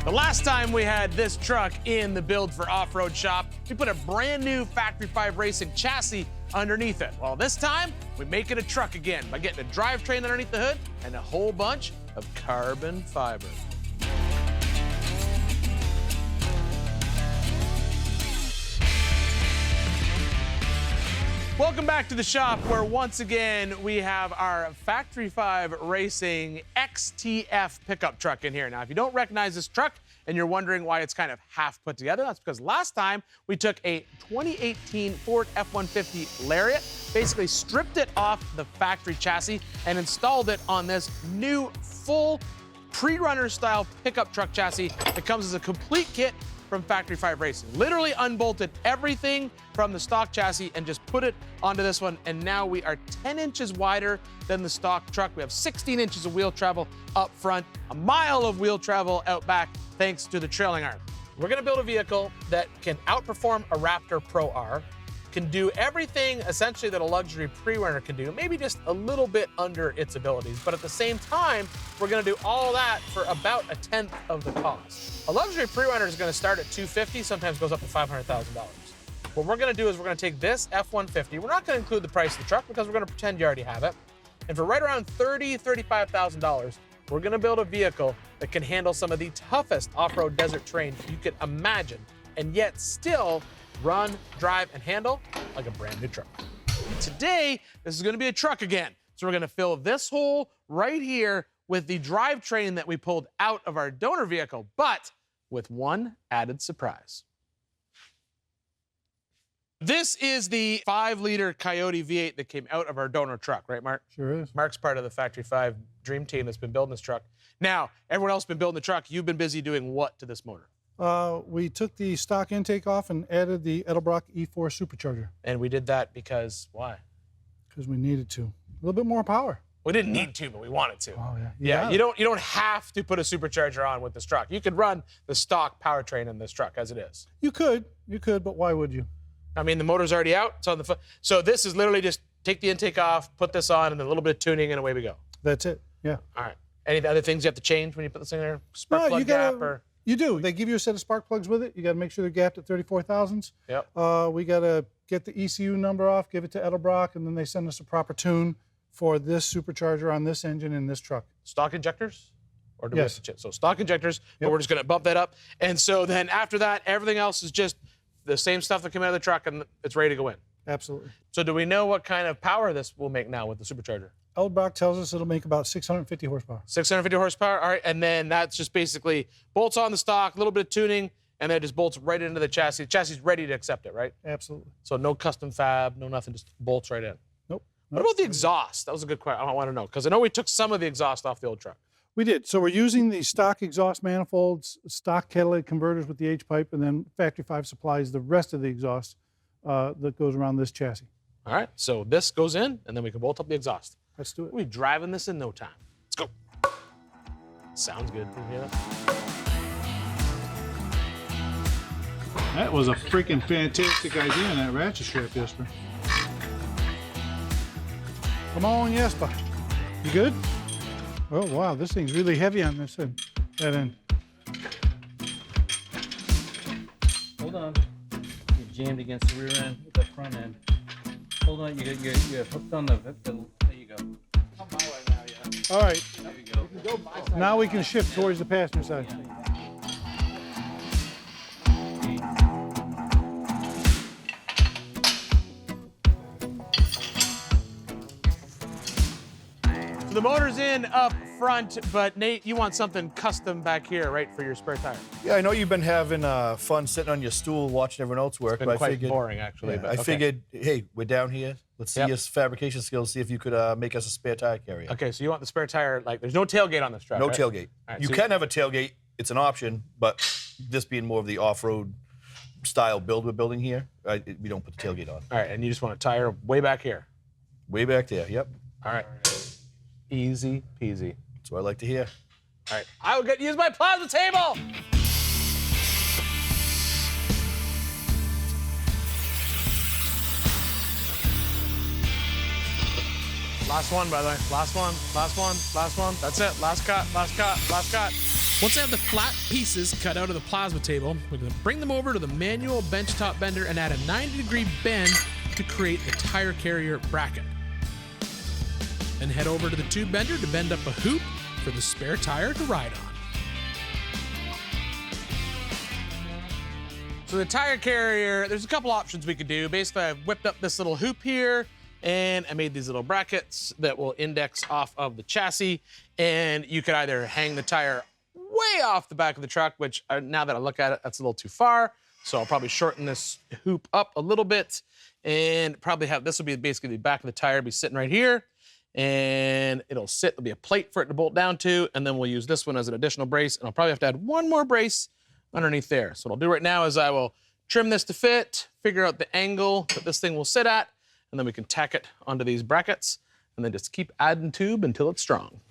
The last time we had this truck in the Build for Off-Road shop, we put a brand new Factory 5 Racing chassis underneath it. Well, this time, we make it a truck again by getting a drivetrain underneath the hood and a whole bunch of carbon fiber. Welcome back to the shop where once again we have our Factory 5 Racing XTF pickup truck in here. Now, if you don't recognize this truck and you're wondering why it's kind of half put together, that's because last time we took a 2018 Ford F-150 Lariat, basically stripped it off the factory chassis and installed it on this new full pre-runner style pickup truck chassis that comes as a complete kit from Factory 5 Racing. Literally unbolted everything from the stock chassis and just put it onto this one, and now we are 10 inches wider than the stock truck. We have 16 inches of wheel travel up front, a mile of wheel travel out back, thanks to the trailing arm. We're gonna build a vehicle that can outperform a Raptor Pro R, can do everything essentially that a luxury pre-runner can do, maybe just a little bit under its abilities, but at the same time, we're gonna do all that for about a tenth of the cost. A luxury pre-runner is gonna start at $250, sometimes goes up to $500,000. What we're gonna do is we're gonna take this F-150, we're not gonna include the price of the truck because we're gonna pretend you already have it, and for right around $30,000, $35,000, we're gonna build a vehicle that can handle some of the toughest off-road desert terrain you could imagine, and yet still run, drive, and handle like a brand new truck. Today, this is gonna be a truck again. So we're gonna fill this hole right here with the drivetrain that we pulled out of our donor vehicle, but with one added surprise. This is the 5-liter Coyote V8 that came out of our donor truck, right, Mark? Sure is. Mark's part of the Factory 5 dream team that's been building this truck. Now, everyone else has been building the truck. You've been busy doing what to this motor? We took the stock intake off and added the Edelbrock E4 supercharger. And we did that because, why? Because we needed to. A little bit more power. We didn't need to, but we wanted to. Oh, yeah. Yeah, you don't have to put a supercharger on with this truck. You could run the stock powertrain in this truck as it is. You could, but why would you? I mean, the motor's already out. It's on the so this is literally just take the intake off, put this on, and then a little bit of tuning, and away we go. That's it, yeah. All right. Any other things you have to change when you put this in there? Spark plug gap or? You do. They give you a set of spark plugs with it. You got to make sure they're gapped at 34 thousandths. Yep. We got to get the ECU number off, give it to Edelbrock, and then they send us a proper tune for this supercharger on this engine in this truck. Stock injectors? Or do Yes. we have to so stock injectors, but we're just going to bump that up. And so then after that, everything else is just the same stuff that came out of the truck, and it's ready to go in. Absolutely. So do we know what kind of power this will make now with the supercharger? Edelbrock tells us it'll make about 650 horsepower. 650 horsepower, all right, and then that's just basically bolts on the stock, a little bit of tuning, and then it just bolts right into the chassis. The chassis is ready to accept it, right? Absolutely. So no custom fab, no nothing, just bolts right in. Nope. What about the exhaust? That was a good question. I want to know, because I know we took some of the exhaust off the old truck. We did. So we're using the stock exhaust manifolds, stock catalytic converters with the H-pipe, and then Factory 5 supplies the rest of the exhaust that goes around this chassis. All right, so this goes in, and then we can bolt up the exhaust. Let's do it. We'll be driving this in no time. Let's go. Sounds good. You hear that? That was a freaking fantastic idea on that ratchet strap, Jesper. Come on, Jesper. You good? Oh, wow, this thing's really heavy on this end. That end. Hold on. You're jammed against the rear end with the front end. Hold on, you're hooked on the there you go. Come my way now, yeah. All right, There you go. now we can shift towards the passenger side. So the motor's in up front, but Nate, you want something custom back here, right, for your spare tire? Yeah, I know you've been having fun sitting on your stool watching everyone else work. Been but quite I figured, boring, actually. Yeah, but I okay. figured, hey, we're down here. Let's see your fabrication skills, see if you could make us a spare tire carrier. Okay, so you want the spare tire, like, there's no tailgate on this truck, No right? tailgate. All right, You so can have a tailgate. It's an option, but this being more of the off-road style build we're building here, we don't put the tailgate on. All right, and you just want a tire way back here. Way back there, yep. All right. Easy peasy. That's what I like to hear. All right, I will use my plasma table. Last one, by the way. Last one, last one, last one. That's it. Last cut, last cut, last cut. Once I have the flat pieces cut out of the plasma table, we're going to bring them over to the manual benchtop bender and add a 90-degree bend to create the tire carrier bracket. Then head over to the tube bender to bend up a hoop for the spare tire to ride on. So the tire carrier, there's a couple options we could do. Basically, I've whipped up this little hoop here, and I made these little brackets that will index off of the chassis, and you could either hang the tire way off the back of the truck, which now that I look at it, that's a little too far. So I'll probably shorten this hoop up a little bit and probably have, this will be basically the back of the tire be sitting right here, and it'll sit, there'll be a plate for it to bolt down to, and then we'll use this one as an additional brace, and I'll probably have to add one more brace underneath there. So what I'll do right now is I will trim this to fit, figure out the angle that this thing will sit at, and then we can tack it onto these brackets, and then just keep adding tube until it's strong.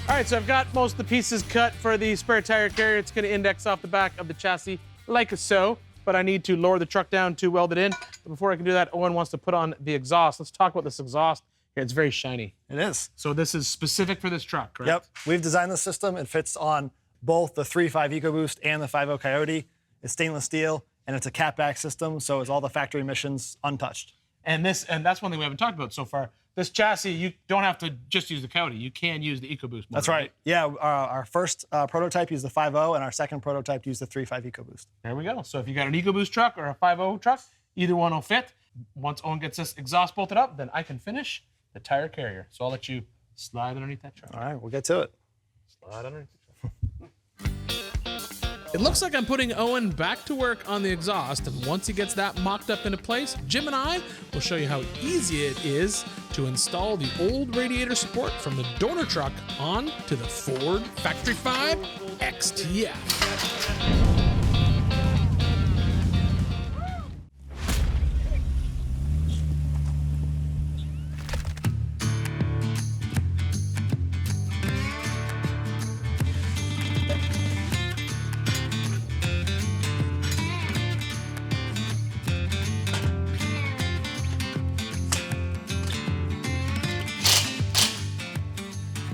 All right, so I've got most of the pieces cut for the spare tire carrier. It's gonna index off the back of the chassis like so, but I need to lower the truck down to weld it in. But before I can do that, Owen wants to put on the exhaust. Let's talk about this exhaust. Here, it's very shiny. It is. So this is specific for this truck, correct? Yep. We've designed the system. It fits on both the 3.5 EcoBoost and the 5.0 Coyote. It's stainless steel, and it's a catback system, so it's all the factory emissions untouched. And that's one thing we haven't talked about so far. This chassis, you don't have to just use the Coyote. You can use the EcoBoost motor. That's right. Yeah, our first prototype used the 5.0, and our second prototype used the 3.5 EcoBoost. There we go. So if you got an EcoBoost truck or a 5.0 truck, either one will fit. Once Owen gets this exhaust bolted up, then I can finish the tire carrier. So I'll let you slide underneath that truck. All right, we'll get to it. Slide underneath the truck. It looks like I'm putting Owen back to work on the exhaust, and once he gets that mocked up into place, Jim and I will show you how easy it is to install the old radiator support from the donor truck on to the Ford Factory 5 XTF.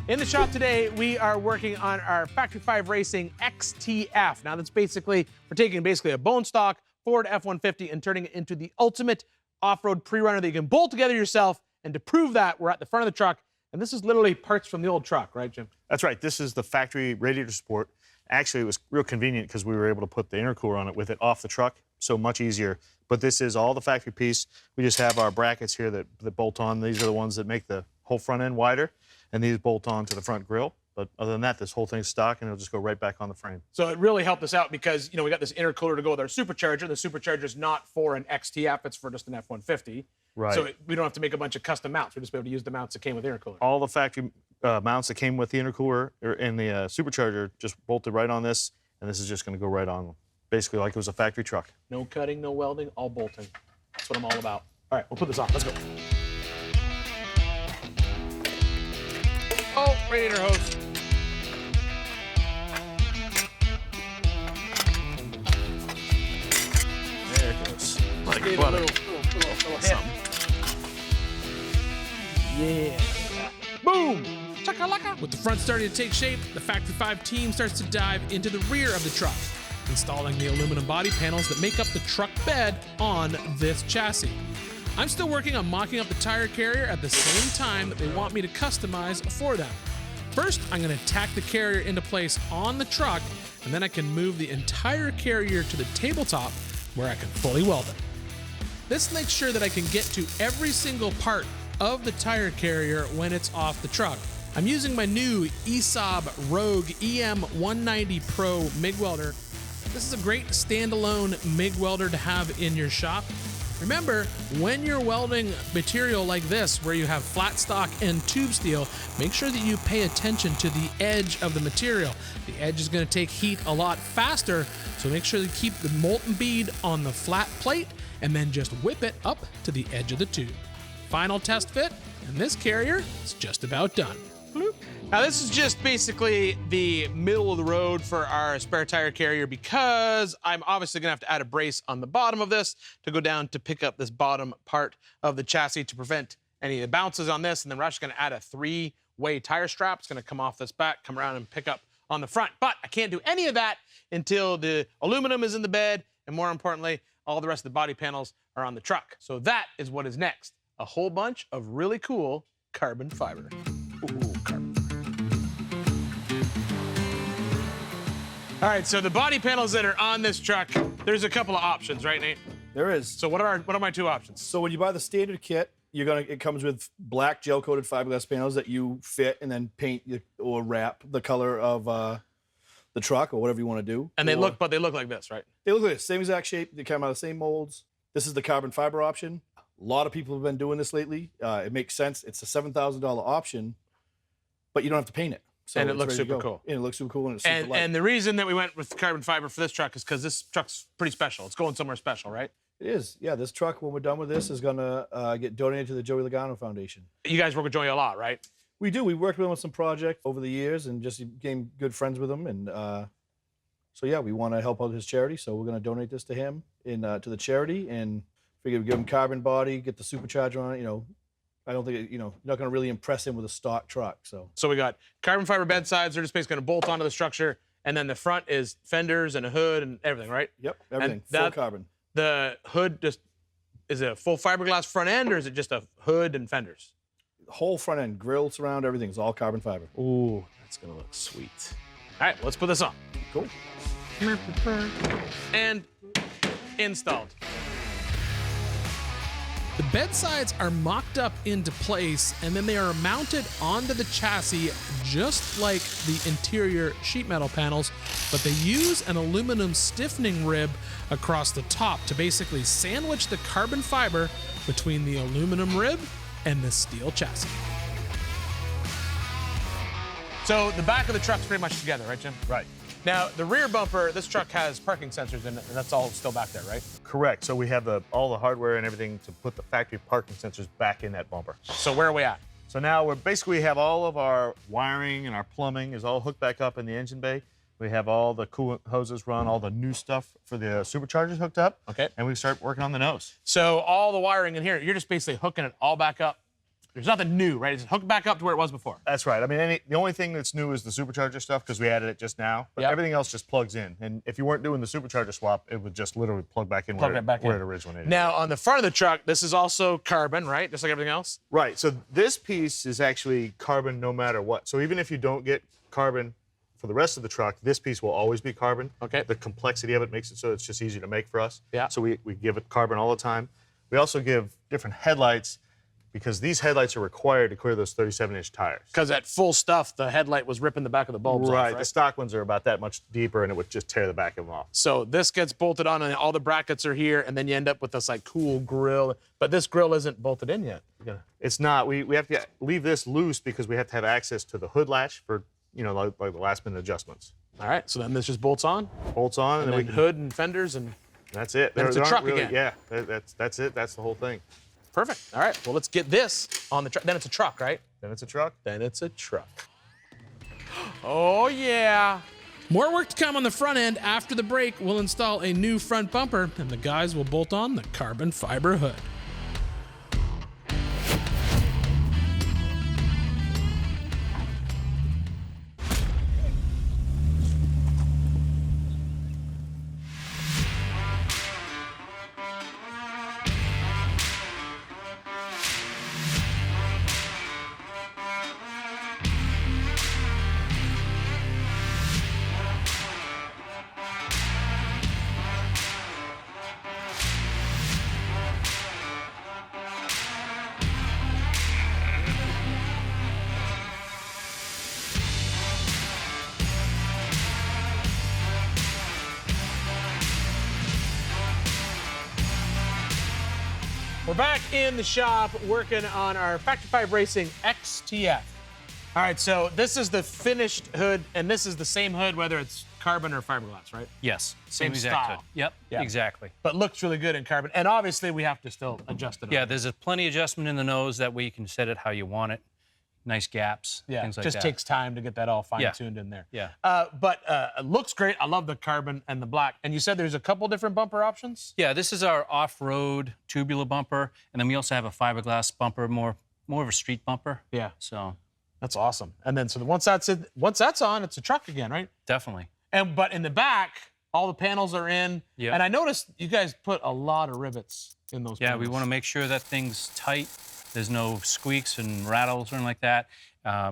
In the shop today, we are working on our Factory 5 Racing XTF. Now that's basically, we're taking basically a bone stock Ford F-150 and turning it into the ultimate off-road pre-runner that you can bolt together yourself. And to prove that, we're at the front of the truck, and this is literally parts from the old truck, right, Jim? That's right. This is the factory radiator support. Actually, it was real convenient because we were able to put the intercooler on it with it off the truck, so much easier. But this is all the factory piece. We just have our brackets here that bolt on. These are the ones that make the whole front end wider, and these bolt on to the front grille. But other than that, this whole thing's stock, and it'll just go right back on the frame. So it really helped us out because, you know, we got this intercooler to go with our supercharger. The supercharger's not for an XTF, it's for just an F-150. Right. So we don't have to make a bunch of custom mounts. We'll just be able to use the mounts that came with the intercooler. All the factory mounts that came with the intercooler and the supercharger just bolted right on this, and this is just going to go right on, basically like it was a factory truck. No cutting, no welding, all bolting. That's what I'm all about. All right, we'll put this on. Let's go. Oh, radiator hose. There it goes. Like Gave it a butter. little hit. Yeah. Boom! Chakalaka! With the front starting to take shape, the Factory 5 team starts to dive into the rear of the truck, installing the aluminum body panels that make up the truck bed on this chassis. I'm still working on mocking up the tire carrier at the same time that they want me to customize for them. First, I'm going to tack the carrier into place on the truck, and then I can move the entire carrier to the tabletop where I can fully weld it. This makes sure that I can get to every single part of the tire carrier when it's off the truck. I'm using my new ESAB Rogue EM190 Pro MIG welder. This is a great standalone MIG welder to have in your shop. Remember, when you're welding material like this, where you have flat stock and tube steel, make sure that you pay attention to the edge of the material. The edge is going to take heat a lot faster, so make sure to keep the molten bead on the flat plate and then just whip it up to the edge of the tube. Final test fit, and this carrier is just about done. Now this is just basically the middle of the road for our spare tire carrier because I'm obviously gonna have to add a brace on the bottom of this to go down to pick up this bottom part of the chassis to prevent any of the bounces on this. And then we're actually gonna add a 3-way tire strap. It's gonna come off this back, come around and pick up on the front. But I can't do any of that until the aluminum is in the bed, and more importantly, all the rest of the body panels are on the truck. So that is what is next. A whole bunch of really cool carbon fiber. Ooh, carbon. All right, so the body panels that are on this truck, there's a couple of options, right, Nate? There is. So what are my 2 options? So when you buy the standard kit, it comes with black gel-coated fiberglass panels that you fit and then paint or wrap the color of the truck or whatever you want to do. And they look like this, right? They look like this, same exact shape. They come out of the same molds. This is the carbon fiber option. A lot of people have been doing this lately. It makes sense. It's a $7,000 option, but you don't have to paint it. So And it it's looks ready to super go. cool. And it looks super cool and it's super light. And the reason that we went with carbon fiber for this truck is because this truck's pretty special. It's going somewhere special, right? It is. Yeah, this truck, when we're done with this, is going to get donated to the Joey Logano Foundation. You guys work with Joey a lot, right? We do. We worked with him on some projects over the years and just became good friends with him. And so, yeah, we want to help out his charity. So we're going to donate this to him to the charity and figure we give him carbon body, get the supercharger on it. You know, I don't think, you're not going to really impress him with a stock truck. So we got carbon fiber bed sides. They're just basically going to bolt onto the structure. And then the front is fenders and a hood and everything, right? Yep, everything. And Full carbon. The hood is it a full fiberglass front end or is it just a hood and fenders? The whole front end, grill, surround, everything is all carbon fiber. Ooh, that's going to look sweet. All right, let's put this on. Cool. And installed. The bed sides are mocked up into place and then they are mounted onto the chassis just like the interior sheet metal panels, but they use an aluminum stiffening rib across the top to basically sandwich the carbon fiber between the aluminum rib and the steel chassis. So the back of the truck's pretty much together, right, Jim? Right. Now, the rear bumper, this truck has parking sensors in it, and that's all still back there, right? Correct. So we have all the hardware and everything to put the factory parking sensors back in that bumper. So where are we at? So now we have all of our wiring and our plumbing is all hooked back up in the engine bay. We have all the coolant hoses run, all the new stuff for the superchargers hooked up. Okay. And we start working on the nose. So all the wiring in here, you're just basically hooking it all back up. There's nothing new, right? It's hooked back up to where it was before. That's right. I mean, the only thing that's new is the supercharger stuff because we added it just now. But Yep. everything else just plugs in. And if you weren't doing the supercharger swap, it would just literally plug back in where it originated. Now, on the front of the truck, this is also carbon, right? Just like everything else? Right. So this piece is actually carbon no matter what. So even if you don't get carbon for the rest of the truck, this piece will always be carbon. Okay. The complexity of it makes it so it's just easy to make for us. Yeah. So we give it carbon all the time. We also give different headlights because these headlights are required to clear those 37-inch tires. Because at full stuff, the headlight was ripping the back of the bulbs off, Right. right? The stock ones are about that much deeper, and it would just tear the back of them off. So this gets bolted on, and all the brackets are here, and then you end up with this like cool grill. But this grill isn't bolted in yet. It's not. We have to leave this loose because we have to have access to the hood latch for like the last minute adjustments. All right. So then this just bolts on, Bolts on, and then then hood and fenders, and that's it. Then it's a There aren't truck again. Yeah. That's it. That's the whole thing. perfect. All right. Well, let's get this on the truck. Then it's a truck, right? Then it's a truck. Then it's a truck. Oh yeah. More work to come on the front end. After the break, we'll install a new front bumper, and the guys will bolt on the carbon fiber hood. We're back in the shop working on our Factory 5 Racing XTF. All right, so this is the finished hood, and this is the same hood whether it's carbon or fiberglass, right? Yes. Same exact style. hood. Yep. Yeah. Exactly. But looks really good in carbon. And obviously we have to still adjust it. Yeah, there's a plenty adjustment in the nose. That way you can set it how you want it. nice gaps, Yeah, things like just that. takes time to get that all fine-tuned in there. Yeah. But it looks great. I love the carbon and the black. And you said there's a couple different bumper options? Yeah, this is our off-road tubular bumper, and then we also have a fiberglass bumper, more of a street bumper. Yeah. So That's awesome. And then once that's on, it's a truck again, right? definitely. But in the back, all the panels are in. Yeah. And I noticed you guys put a lot of rivets in those Yeah, panels. we want to make sure that thing's tight. There's no squeaks and rattles or anything like that.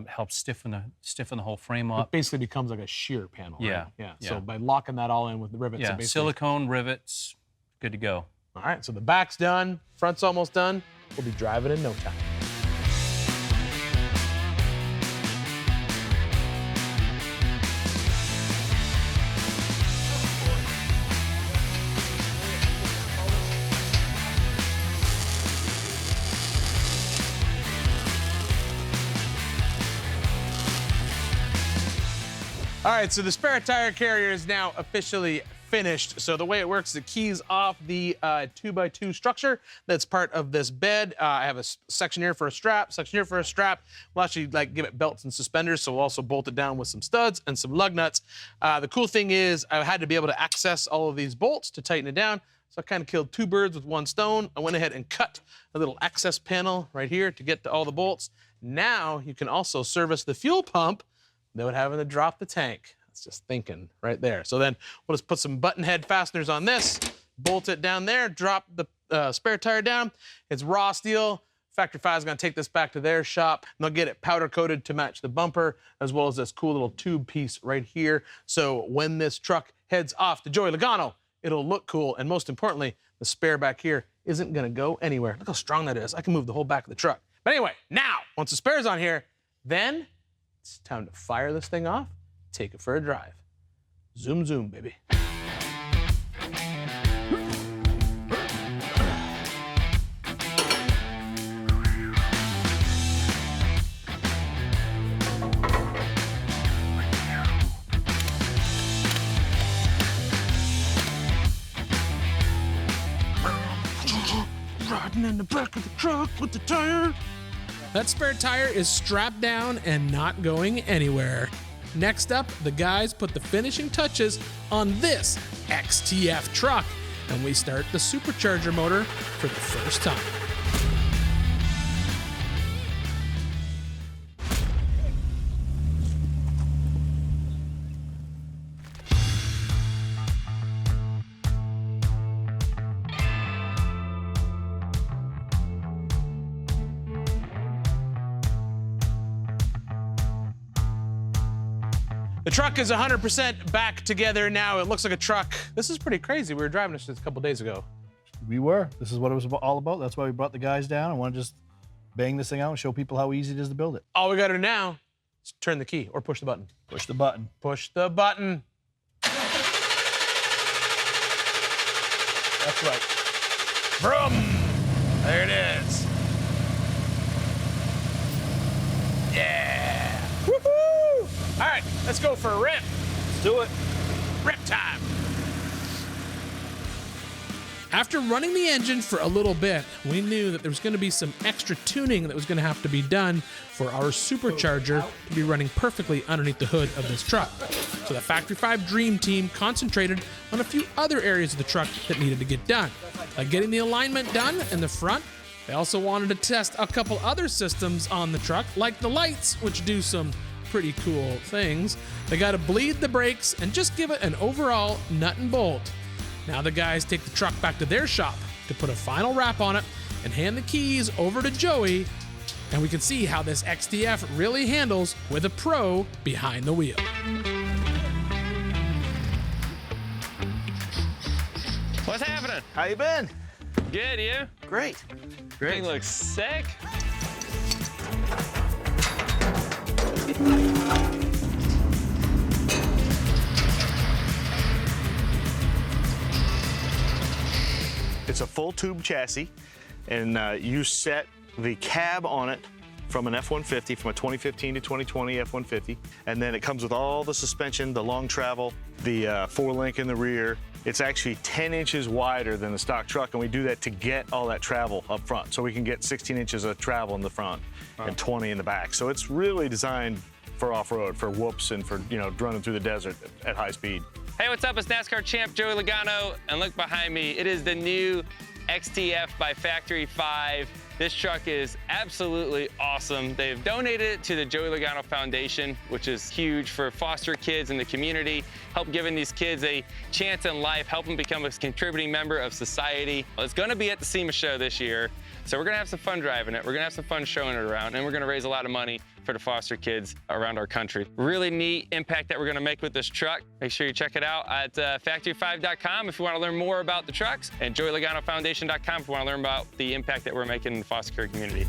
Helps stiffen the whole frame It up. basically becomes like a shear panel, right? Yeah, Yeah. yeah. So by locking that all in with the rivets, it Yeah, basically... silicone rivets, good to go. All right, so the back's done, front's almost done. We'll be driving in no time. All right, so the spare tire carrier is now officially finished. So the way it works, the key's off the 2x2 structure that's part of this bed. I have a section here for a strap, section here for a strap. We'll actually give it belts and suspenders, so we'll also bolt it down with some studs and some lug nuts. The cool thing is I had to be able to access all of these bolts to tighten it down. So I kind of killed two birds with one stone. I went ahead and cut a little access panel right here to get to all the bolts. Now you can also service the fuel pump without having to drop the tank. That's just thinking right there. So then we'll just put some button head fasteners on this, bolt it down there, drop the spare tire down. It's raw steel. Factory 5 is going to take this back to their shop, and they'll get it powder coated to match the bumper, as well as this cool little tube piece right here. So when this truck heads off to Joey Logano, it'll look cool, and most importantly, the spare back here isn't going to go anywhere. Look how strong that is. I can move the whole back of the truck. But anyway, now, once the spare's on here, then it's time to fire this thing off, take it for a drive. Zoom, zoom, baby. Riding in the back of the truck with the tire. That spare tire is strapped down and not going anywhere. Next up, the guys put the finishing touches on this XTF truck, and we start the supercharger motor for the first time. The truck is 100% back together now. It looks like a truck. This is pretty crazy. We were driving this just a couple days ago. We were. This is what it was all about. That's why we brought the guys down. I want to just bang this thing out and show people how easy it is to build it. All we got to do now is turn the key or push the button. Push the button. Push the button. That's right. Vroom! There it is. Yeah! Woohoo! All right, let's go for a rip. Let's do it. Rip time. After running the engine for a little bit, we knew that there was going to be some extra tuning that was going to have to be done for our supercharger to be running perfectly underneath the hood of this truck. So the Factory 5 Dream Team concentrated on a few other areas of the truck that needed to get done, like getting the alignment done in the front. They also wanted to test a couple other systems on the truck, like the lights, which do some pretty cool things. They got to bleed the brakes and just give it an overall nut and bolt. Now the guys take the truck back to their shop to put a final wrap on it and hand the keys over to Joey, and we can see how this XTF really handles with a pro behind the wheel. What's happening? How you been? Good, you? Great. Thing looks sick. It's a full tube chassis, and you set the cab on it from an F-150, from a 2015 to 2020 F-150, and then it comes with all the suspension, the long travel, the 4-link in the rear, It's actually 10 inches wider than the stock truck, and we do that to get all that travel up front. So we can get 16 inches of travel in the front and 20 in the back. So it's really designed for off-road, for whoops, and for, you know, running through the desert at high speed. Hey, what's up? It's NASCAR champ Joey Logano, and look behind me. It is the new XTF by Factory 5. This truck is absolutely awesome. They've donated it to the Joey Logano Foundation, which is huge for foster kids in the community, help giving these kids a chance in life, help them become a contributing member of society. It's gonna be at the SEMA show this year, so we're gonna have some fun driving it, we're gonna have some fun showing it around, and we're gonna raise a lot of money for the foster kids around our country. Really neat impact that we're gonna make with this truck. Make sure you check it out at factory5.com if you wanna learn more about the trucks, and joeyloganofoundation.com if you wanna learn about the impact that we're making in the foster care community.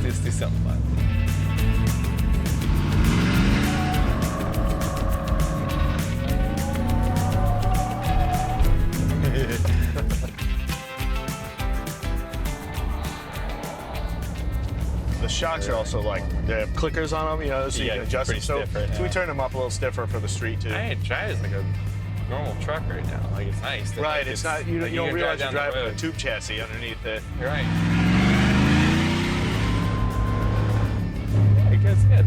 Let's do something fun. The shocks are also like, they have clickers on them, you know, so you can adjust them. So we turn them up a little stiffer for the street too. I ain't drive as like a normal truck right now. Like, it's nice. Right, Like, it's not, you like don't can realize drive you're down the driving a road. tube chassis underneath it. You're right. It goes good.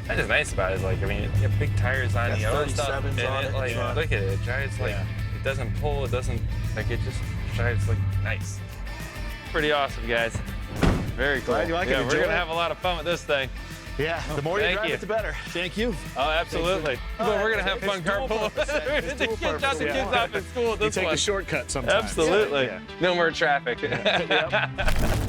That is nice about it. Is like, I mean, you have big tires on the other stuff, 37s and on it, like, yeah. look at it. It drives like, it doesn't pull. It doesn't, like, it just drives like nice. Pretty awesome, guys. Very cool. Glad you like it. Yeah, we're Enjoy gonna it. have a lot of fun with this thing. Yeah, the more you Thank drive you. it, the better. Thank you. Oh, absolutely. But we're gonna have fun It's dual carpool. purpose, man. It's The dual kids drop the purpose, kids yeah. off at school with You this take one. the shortcut sometimes. Absolutely. Yeah. No more traffic. Yep.